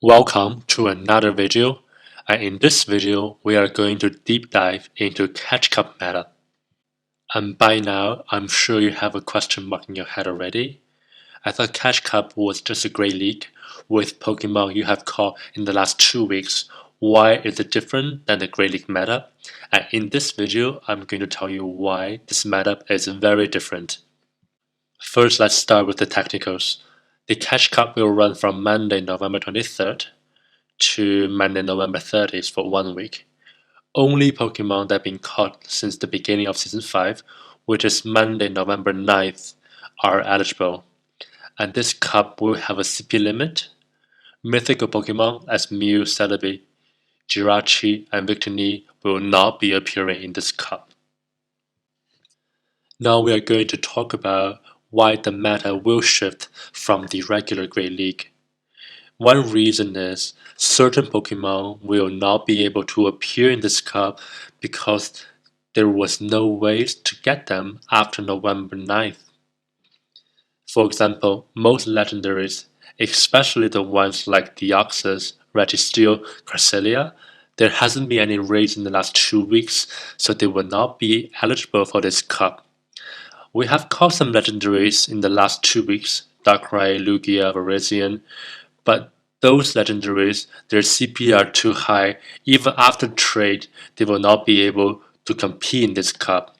Welcome to another video, and in this video we are going to deep dive into Catch Cup meta. And by now I'm sure you have a question mark in your head already. I thought Catch Cup was just a great league with Pokemon you have caught in the last 2 weeks. Why is it different than the Great League meta? And in this video I'm going to tell you why this meta is very different. First, let's start with the technicals. The Catch Cup will run from Monday, November 23rd to Monday, November 30th for 1 week. Only Pokemon that have been caught since the beginning of Season 5, which is Monday, November 9th, are eligible. And this cup will have a CP limit. Mythical Pokemon as Mew, Celebi, Jirachi, and Victini will not be appearing in this cup. Now we are going to talk about why the meta will shift from the regular Great League. One reason is certain Pokemon will not be able to appear in this cup because there was no ways to get them after November 9th. For example, most legendaries, especially the ones like Deoxys, Registeel, Cresselia, there hasn't been any raids in the last 2 weeks, so they will not be eligible for this cup. We have caught some legendaries in the last 2 weeks, Darkrai, Lugia, Virizion, but those legendaries, their CP are too high. Even after trade, they will not be able to compete in this cup.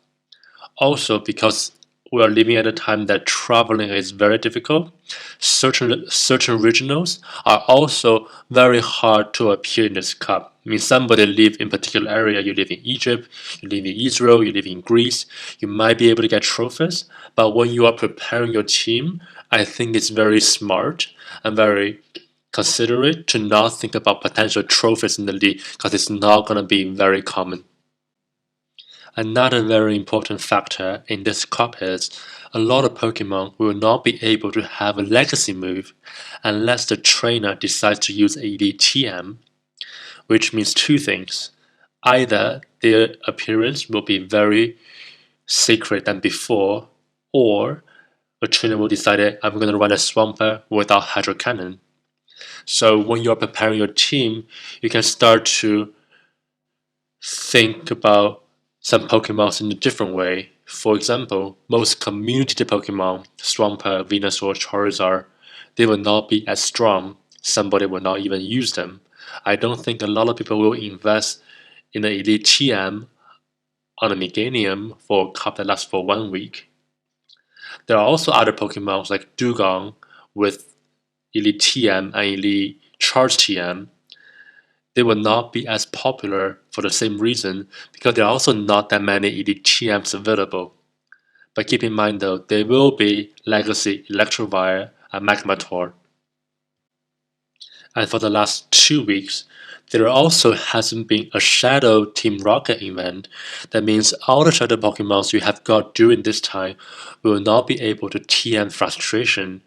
Also, because we are living at a time that traveling is very difficult, certain regionals are also very hard to appear in this cup. I mean, somebody live in a particular area, you live in Egypt, you live in Israel, you live in Greece, you might be able to get trophies, but when you are preparing your team, I think it's very smart and very considerate to not think about potential trophies in the league because it's not going to be very common. Another very important factor in this cup is a lot of Pokemon will not be able to have a legacy move unless the trainer decides to use Elite TM, which means two things. Either their appearance will be very sacred than before, or a trainer will decide I'm going to run a Swampert without Hydro Cannon. So when you're preparing your team, you can start to think about some Pokemon in a different way. For example, most community Pokemon, Swampert, Venusaur, Charizard, they will not be as strong. Somebody will not even use them. I don't think a lot of people will invest in an Elite TM on a Meganium for a cup that lasts for 1 week. There are also other Pokemon like Dugong with Elite TM and Elite Charge TM. They will not be as popular for the same reason because there are also not that many Elite TMs available. But keep in mind though, there will be Legacy, Electivire, and Magmar. And for the last 2 weeks, there also hasn't been a Shadow Team Rocket event. That means all the Shadow Pokemons you have got during this time will not be able to TM Frustration.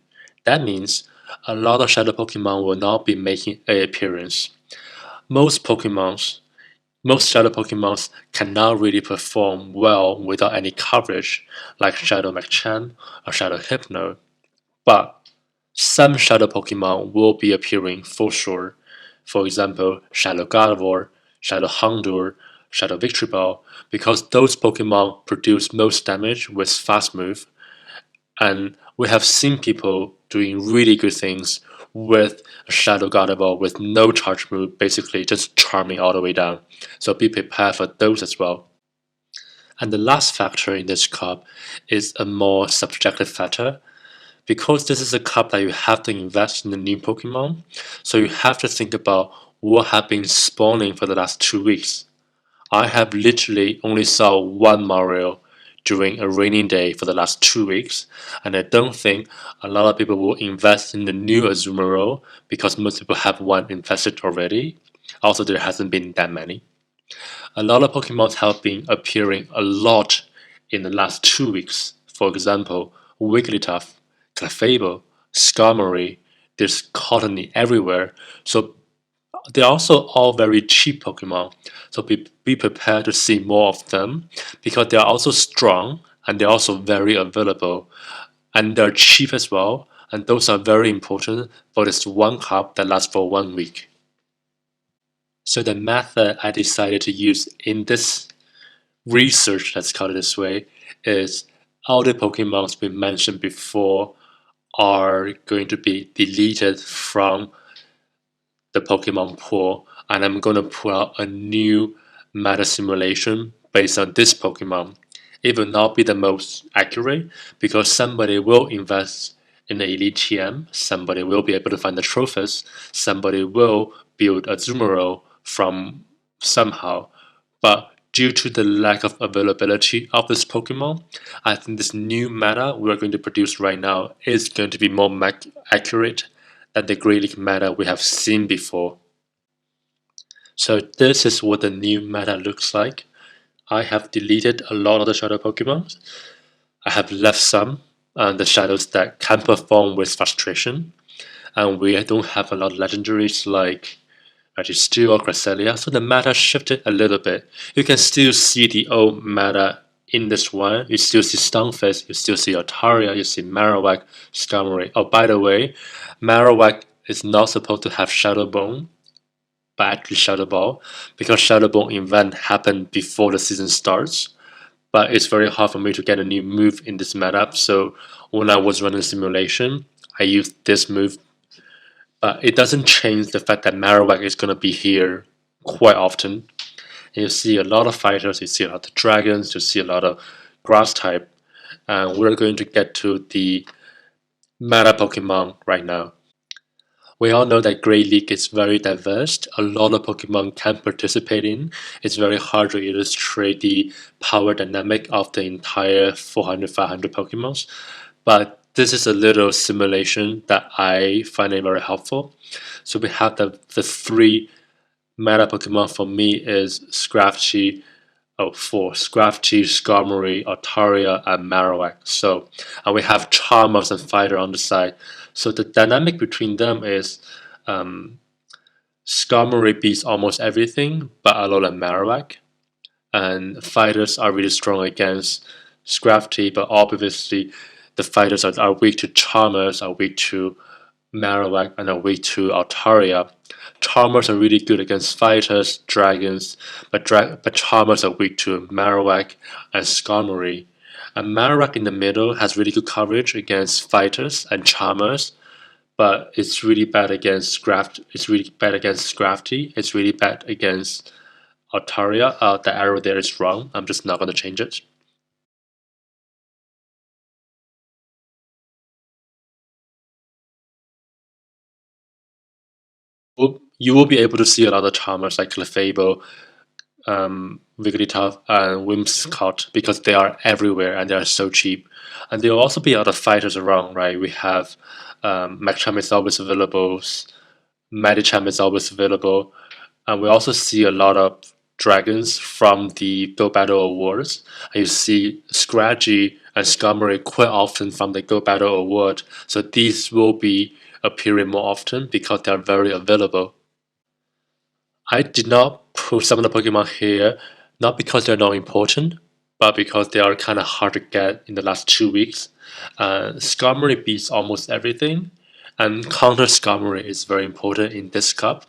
That means a lot of Shadow Pokemon will not be making an appearance. Most Shadow Pokemons cannot really perform well without any coverage, like Shadow Machamp or Shadow Hypno, but some Shadow Pokemon will be appearing for sure. For example, Shadow Gardevoir, Shadow Houndour, Shadow Victreebel, because those Pokemon produce most damage with fast move, and we have seen people doing really good things with a Shadow Gardevoir with no charge move, basically just charming all the way down. So be prepared for those as well. And the last factor in this cup is a more subjective factor. Because this is a cup that you have to invest in the new Pokemon, so you have to think about what have been spawning for the last 2 weeks. I have literally only saw one Mario during a rainy day for the last 2 weeks, and I don't think a lot of people will invest in the new Azumarill because most people have one invested already. Also, there hasn't been that many. A lot of Pokemon have been appearing a lot in the last 2 weeks. For example, Wigglytuff, Clefable, Skarmory, there's Cottony everywhere, so they're also all very cheap Pokemon, so be prepared to see more of them because they are also strong and they're also very available and they're cheap as well. and those are very important for this one cup that lasts for 1 week. So the method I decided to use in this research, let's call it this way, is all the Pokemons we mentioned before are going to be deleted from the Pokemon pool, and I'm going to pull out a new meta simulation based on this Pokemon. It will not be the most accurate because somebody will invest in the Elite TM, somebody will be able to find the trophies, somebody will build a Zumaro from somehow. But due to the lack of availability of this Pokemon, I think this new meta we're going to produce right now is going to be more accurate than the Great League meta we have seen before. So this is what the new meta looks like. I have deleted a lot of the shadow Pokemon. I have left some, and the shadows that can perform with frustration. And we don't have a lot of legendaries like Registeel or Cresselia, so the meta shifted a little bit. You can still see the old meta in this one. You still see Stunfisk, you still see Altaria, you see Marowak, Skarmory. Oh, by the way, Marowak is not supposed to have Shadow Bone, but actually Shadow Ball, because Shadow Bone event happened before the season starts. But it's very hard for me to get a new move in this meta, so when I was running simulation, I used this move. But it doesn't change the fact that Marowak is going to be here quite often. And you see a lot of fighters, you see a lot of dragons, you see a lot of grass type. And we're going to get to the meta Pokemon right now. We all know that Great League is very diverse. A lot of Pokemon can participate in. It's very hard to illustrate the power dynamic of the entire 400, 500 Pokemons. But this is a little simulation that I find it very helpful. So we have the three meta Pokemon for me is Scrafty, Skarmory, Altaria, and Marowak. So, and we have Charmers and Fighter on the side. So the dynamic between them is Skarmory beats almost everything, but a lot of Marowak. And fighters are really strong against Scrafty, but obviously the fighters are weak to Charmers, are weak to Marowak, and are weak to Altaria. Charmers are really good against fighters, dragons, but Charmers are weak to Marowak and Skarmory. And Marowak in the middle has really good coverage against fighters and Charmers, but it's really bad against It's really bad against Scrafty. It's really bad against Altaria. The arrow there is wrong. I'm just not going to change it. You will be able to see a lot of Charmers like Clefable, Wigglytuff, and Whimsicott because they are everywhere and they are so cheap. And there will also be other fighters around, right? We have Machamp is always available, Medicham is always available, and we also see a lot of dragons from the Go Battle Awards. And you see Scraggy and Skarmory quite often from the Go Battle Award. So these will be appearing more often because they are very available. I did not put some of the Pokemon here, not because they're not important, but because they are kind of hard to get in the last 2 weeks. Skarmory beats almost everything, and counter Skarmory is very important in this cup.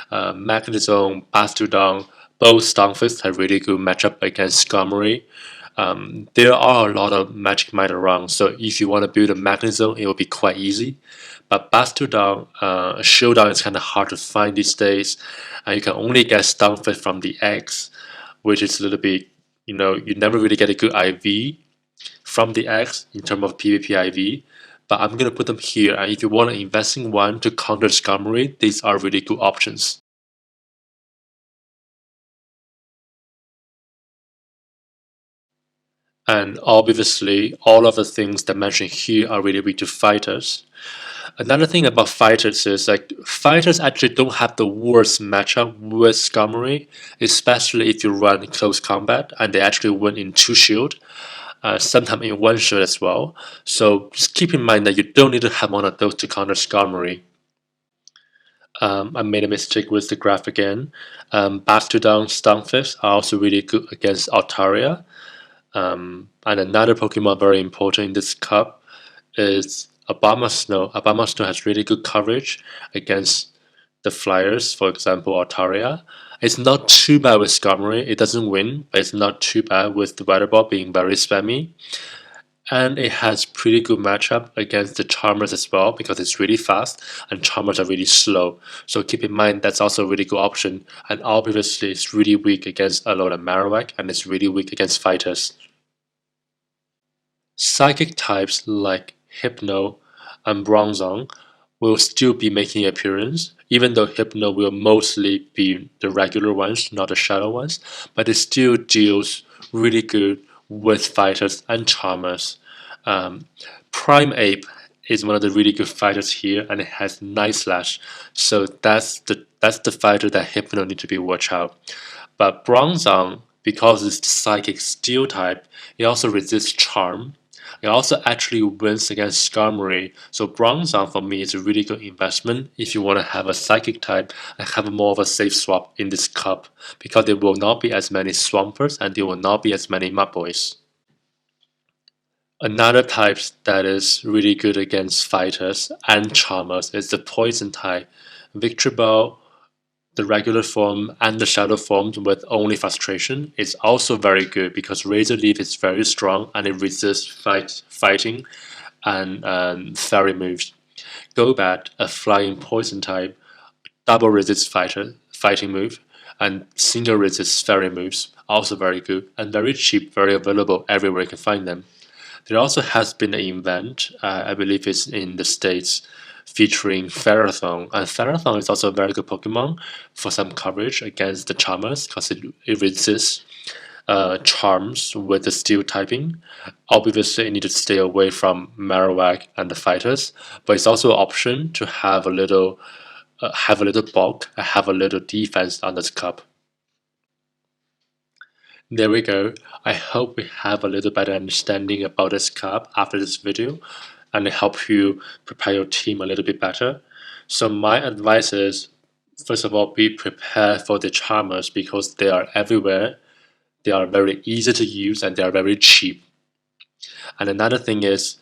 Magnezone, Bastodon, both Stunfisk have really good matchup against Skarmory. There are a lot of Magic Might around, so if you want to build a Magnezone, it will be quite easy. But Bastodon, Showdown is kind of hard to find these days, and you can only get Stunfisk from the eggs, which is a little bit, you never really get a good IV from the eggs in terms of PvP IV. But I'm gonna put them here, and if you want to invest in one to counter Skarmory, these are really good options. And obviously, all of the things that mentioned here are really weak to fighters. Another thing about fighters is like fighters actually don't have the worst matchup with Skarmory, especially if you run close combat and they actually win in 2 shield, sometimes in 1 shield as well. So just keep in mind that you don't need to have one of those to counter Skarmory. I made a mistake with the graph again. Bastodon, Stunfisk are also really good against Altaria. And another Pokemon very important in this cup is Obama Snow has really good coverage against the Flyers, for example, Altaria. It's not too bad with Skarmory. It doesn't win, but it's not too bad with the Weather Ball being very spammy. And it has pretty good matchup against the Charmers as well because it's really fast and Charmers are really slow. So keep in mind that's also a really good option. And obviously it's really weak against a lot of Marowak and it's really weak against fighters. Psychic types like Hypno and Bronzong will still be making an appearance, even though Hypno will mostly be the regular ones, not the shadow ones, but it still deals really good with fighters and charmers. Um, Prime Ape is one of the really good fighters here, and it has Night Slash, so that's the fighter that Hypno need to be watch out. But Bronzong, because it's the psychic steel type, it also resists charm. It also actually wins against Skarmory, so Bronzong for me is a really good investment if you want to have a psychic type and have more of a safe swap in this cup, because there will not be as many Swampers and there will not be as many Mudboys. Another type that is really good against fighters and charmers is the poison type. Victreebel, the regular form and the shadow form with only frustration is also very good because Razor Leaf is very strong and it resists fighting and fairy moves. Golbat, a flying poison type, double resist fighting move, and single resist fairy moves, also very good and very cheap, very available everywhere you can find them. There also has been an event, I believe it's in the States, featuring Ferrothorn. And Ferrothorn is also a very good Pokemon for some coverage against the Charmers because it resists Charms with the Steel typing. Obviously, you need to stay away from Marowak and the fighters, but it's also an option to have a little bulk and have a little defense on this cup. There we go. I hope we have a little better understanding about this cup after this video and it help you prepare your team a little bit better. So my advice is, first of all, be prepared for the charmers because they are everywhere. They are very easy to use and they are very cheap. And another thing is,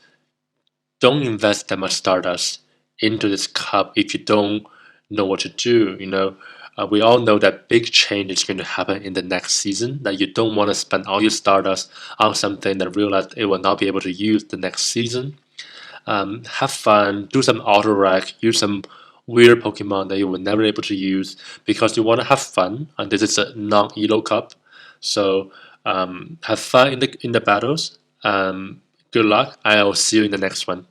don't invest that much Stardust into this cup if you don't know what to do. We all know that big change is going to happen in the next season. That you don't want to spend all your Stardust on something that realize it will not be able to use the next season. Have fun, do some auto rack, use some weird Pokemon that you were never able to use because you want to have fun. And this is a non-Elo cup, so have fun in the battles. Good luck. I will see you in the next one.